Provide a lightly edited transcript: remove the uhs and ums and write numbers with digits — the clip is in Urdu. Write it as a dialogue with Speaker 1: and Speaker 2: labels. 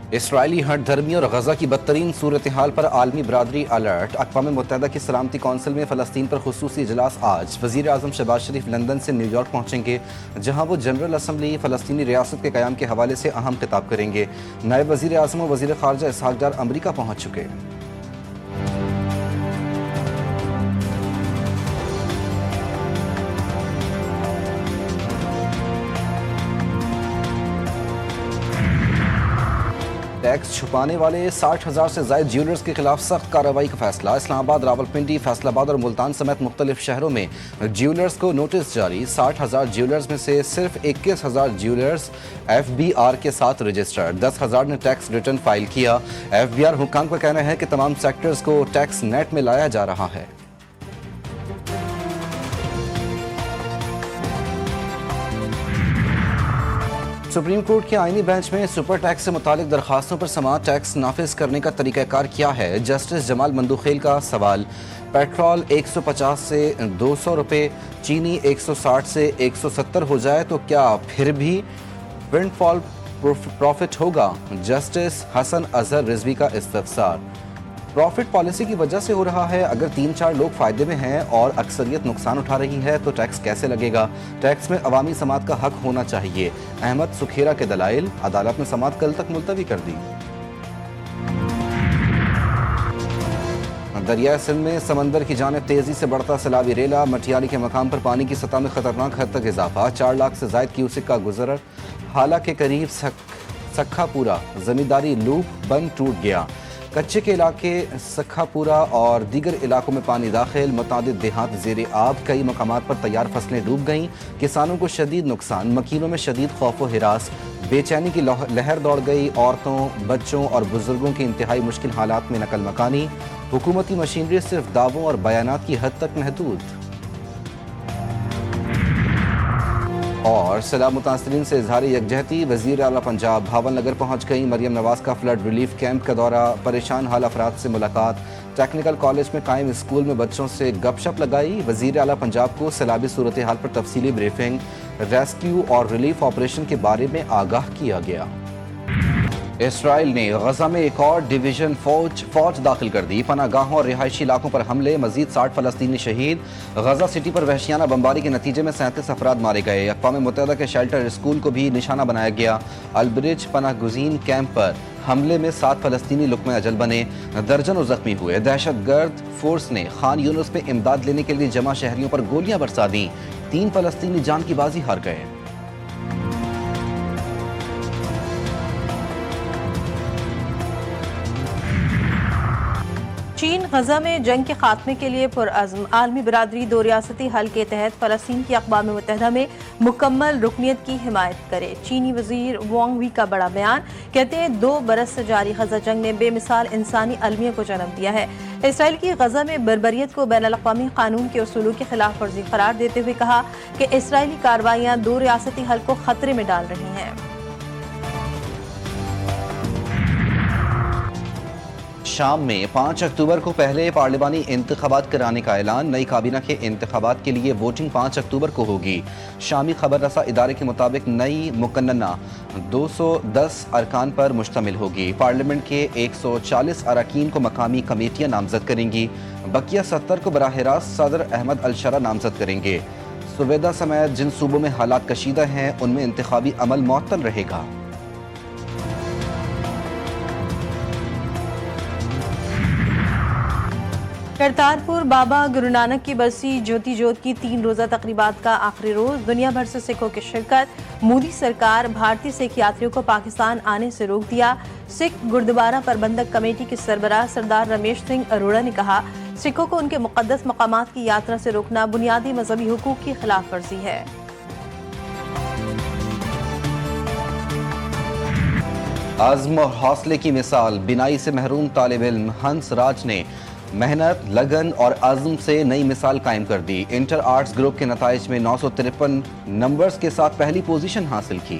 Speaker 1: اسرائیلی ہٹ دھرمی اور غزہ کی بدترین صورتحال پر عالمی برادری الرٹ۔ اقوام متحدہ کی سلامتی کونسل میں فلسطین پر خصوصی اجلاس آج۔ وزیر اعظم شہباز شریف لندن سے نیو یارک پہنچیں گے، جہاں وہ جنرل اسمبلی فلسطینی ریاست کے قیام کے حوالے سے اہم خطاب کریں گے۔ نائب وزیر اعظم و وزیر خارجہ اسحاق ڈار امریکہ پہنچ چکے۔ ٹیکس چھپانے والے 60,000 سے زائد جیولرز کے خلاف سخت کارروائی کا فیصلہ۔ اسلام آباد، راولپنڈی، فیصل آباد اور ملتان سمیت مختلف شہروں میں جیولرز کو نوٹس جاری۔ 60,000 جیولرز میں سے صرف 21,000 جیولرز FBR کے ساتھ رجسٹرڈ، 10,000 نے ٹیکس ریٹرن فائل کیا۔ FBR حکام کا کہنا ہے کہ تمام سیکٹرز کو ٹیکس نیٹ میں لایا جا رہا ہے۔ سپریم کورٹ کے آئینی بینچ میں سپر ٹیکس سے متعلق درخواستوں پر سماعت۔ ٹیکس نافذ کرنے کا طریقہ کار کیا ہے؟ جسٹس جمال مندوخیل کا سوال۔ پیٹرول 150 سے 200 روپے، چینی 160 سے 170 ہو جائے تو کیا پھر بھی ونڈ فال پروفٹ ہوگا؟ جسٹس حسن اظہر رضوی کا استفسار۔ پروفٹ پالیسی کی وجہ سے ہو رہا ہے۔ اگر 3-4 لوگ فائدے میں ہیں اور اکثریت نقصان اٹھا رہی ہے تو ٹیکس کیسے لگے گا؟ ٹیکس میں عوامی سماعت کا حق ہونا چاہیے۔ احمد سکھیرا کے دلائل۔ عدالت نے سماعت کل تک ملتوی کر دی۔ دریائے سندھ میں سمندر کی جانب تیزی سے بڑھتا سیلابی ریلا۔ مٹیالی کے مقام پر پانی کی سطح میں خطرناک حد تک اضافہ۔ 4 لاکھ سے زائد کیوسک کا گزر۔ حالہ کے قریب سکھا پورا زمینداری لوپ بند ٹوٹ گیا۔ کچے کے علاقے سکھا پورا اور دیگر علاقوں میں پانی داخل۔ متعدد دیہات زیر آب۔ کئی مقامات پر تیار فصلیں ڈوب گئیں۔ کسانوں کو شدید نقصان۔ مکینوں میں شدید خوف و ہراس۔ بے چینی کی لہر دوڑ گئی۔ عورتوں، بچوں اور بزرگوں کی انتہائی مشکل حالات میں نقل مکانی۔ حکومتی مشینری صرف دعووں اور بیانات کی حد تک محدود۔ اور سیلاب متاثرین سے اظہار یکجہتی۔ وزیر اعلیٰ پنجاب بھاول نگر پہنچ گئیں۔ مریم نواز کا فلڈ ریلیف کیمپ کا دورہ۔ پریشان حال افراد سے ملاقات۔ ٹیکنیکل کالج میں قائم اسکول میں بچوں سے گپ شپ لگائی۔ وزیر اعلیٰ پنجاب کو سیلابی صورتحال پر تفصیلی بریفنگ۔ ریسکیو اور ریلیف آپریشن کے بارے میں آگاہ کیا گیا۔ اسرائیل نے غزہ میں ایک اور ڈویژن فوج داخل کر دی۔ پناہ گاہوں اور رہائشی علاقوں پر حملے۔ مزید 60 فلسطینی شہید۔ غزہ سٹی پر وحشیانہ بمباری کے نتیجے میں 37 افراد مارے گئے۔ اقوام متحدہ کے شیلٹر اسکول کو بھی نشانہ بنایا گیا۔ البرج پناہ گزین کیمپ پر حملے میں 7 فلسطینی لقمہ اجل بنے، درجنوں زخمی ہوئے۔ دہشت گرد فورس نے خان یونس میں امداد لینے کے لیے جمع شہریوں پر گولیاں برسا دیں۔ 3 فلسطینی جان کی بازی ہار گئے۔
Speaker 2: چین غزہ میں جنگ کے خاتمے کے لیے پرعزم۔ عالمی برادری 2 ریاستی حل کے تحت فلسطین کی اقوام متحدہ میں مکمل رکنیت کی حمایت کرے۔ چینی وزیر وانگ وی کا بڑا بیان۔ کہتے ہیں 2 برس سے جاری غزہ جنگ نے بے مثال انسانی المیہ کو جنم دیا ہے۔ اسرائیل کی غزہ میں بربریت کو بین الاقوامی قانون کے اصولوں کی خلاف ورزی قرار دیتے ہوئے کہا کہ اسرائیلی کارروائیاں 2 ریاستی حل کو خطرے میں ڈال رہی ہیں۔
Speaker 1: شام میں 5 اکتوبر کو پہلے پارلیمانی انتخابات کرانے کا اعلان۔ نئی کابینہ کے انتخابات کے لیے ووٹنگ 5 اکتوبر کو ہوگی۔ شامی خبر رساں ادارے کے مطابق نئی مقننہ 210 ارکان پر مشتمل ہوگی۔ پارلیمنٹ کے 140 اراکین کو مقامی کمیٹیاں نامزد کریں گی۔ بقیہ 70 کو براہ راست صدر احمد الشرا نامزد کریں گے۔ صوبیدہ سمیت جن صوبوں میں حالات کشیدہ ہیں ان میں انتخابی عمل معطل رہے گا۔
Speaker 2: کرتارپور بابا گرو نانک کی برسی جوتی جوت کی 3 روزہ تقریبات کا آخری روز۔ دنیا بھر سے سکھوں کی شرکت۔ مودی سرکار بھارتی سکھ یاتریوں کو پاکستان آنے سے روک دیا۔ سکھ گردوارہ پربندھک کمیٹی کے سربراہ سردار رمیش سنگھ اروڑا نے کہا سکھوں کو ان کے مقدس مقامات کی یاترا سے روکنا بنیادی مذہبی حقوق کی خلاف ورزی ہے۔
Speaker 1: عزم اور حوصلے کی مثال۔ بینائی سے محروم طالب علم ہنس راج نے محنت، لگن اور عزم سے نئی مثال قائم کر دی۔ انٹر آرٹس گروپ کے نتائج میں 953 نمبرز کے ساتھ پہلی پوزیشن حاصل کی۔